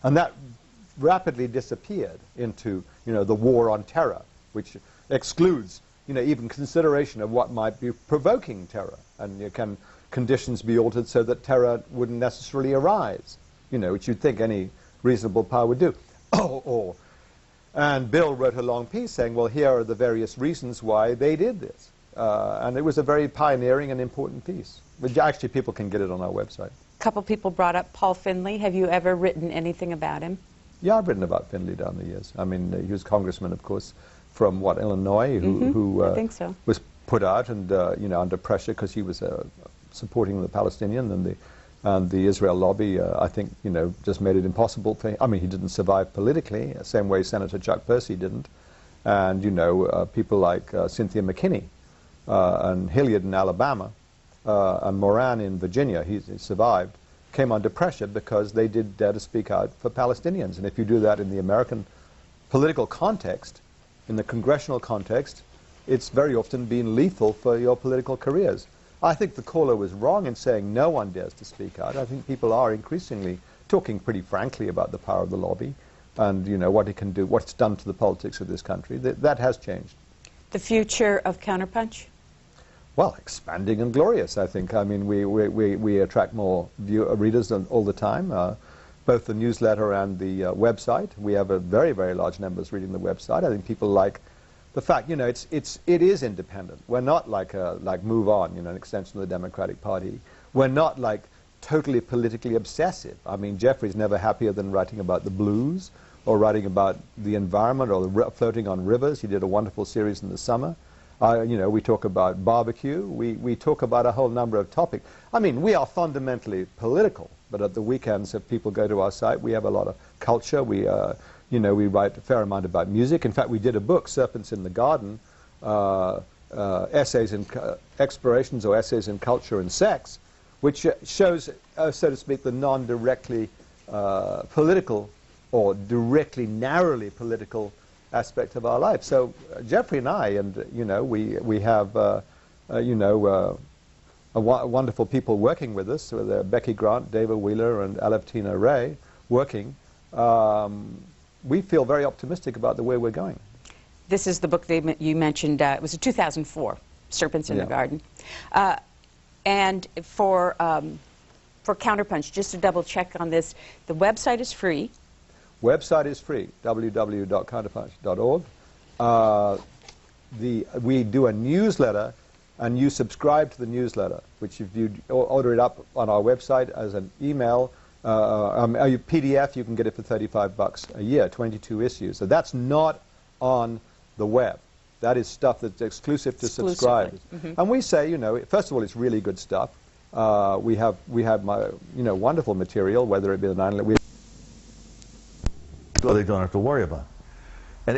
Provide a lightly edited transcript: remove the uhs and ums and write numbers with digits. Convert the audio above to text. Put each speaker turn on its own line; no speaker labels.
And that rapidly disappeared into, the war on terror, which excludes, even consideration of what might be provoking terror. And can conditions be altered so that terror wouldn't necessarily arise, which you'd think any reasonable power would do. And Bill wrote a long piece saying, well, here are the various reasons why they did this. And it was a very pioneering and important piece. But actually, people can get it on our website.
A couple people brought up Paul Finley. Have you ever written anything about him?
Yeah, I've written about Finley down the years. I mean, he was congressman, of course, from, Illinois, who
I think so.
Was put out and, under pressure because he was supporting the Palestinian and the Israel lobby, I think, just made it impossible for him. I mean, he didn't survive politically, the same way Senator Chuck Percy didn't. And, people like Cynthia McKinney and Hilliard in Alabama and Moran in Virginia, he survived, came under pressure because they did dare to speak out for Palestinians. And if you do that in the American political context, in the congressional context, it's very often been lethal for your political careers. I think the caller was wrong in saying no one dares to speak out. I think people are increasingly talking pretty frankly about the power of the lobby and, what it can do, what it's done to the politics of this country. That has changed. The
future of Counterpunch?
Well, expanding and glorious, I think. I mean, we attract more readers all the time, both the newsletter and the website. We have a very, very large numbers reading the website. I think people like the fact, it is independent. We're not like Move On, an extension of the Democratic Party. We're not like totally politically obsessive. I mean, Jeffrey's never happier than writing about the blues or writing about the environment or floating on rivers. He did a wonderful series in the summer. We talk about barbecue. We talk about a whole number of topics. I mean, we are fundamentally political, but at the weekends, if people go to our site, we have a lot of culture. We write a fair amount about music. In fact, we did a book, Serpents in the Garden, essays in explorations or essays in culture and sex, which shows, so to speak, the non-directly political or directly narrowly political aspect of our life. So Jeffrey and I, and we have wonderful people working with us, with Becky Grant, David Wheeler, and Aleftina Ray working. We feel very optimistic about the way we're going.
This is the book you mentioned. It was a 2004, Serpents in the Garden. And for Counterpunch, just to double check on this, the website is free.
Website is free, www.counterpunch.org. We do a newsletter, and you subscribe to the newsletter, which if you order it up on our website as an email, a PDF, you can get it for $35 a year, 22 issues. So that's not on the web. That is stuff that's exclusive to subscribers. And we say, first of all, it's really good stuff. We have wonderful material, whether it be the 9/11.
Well, they don't have to worry about. And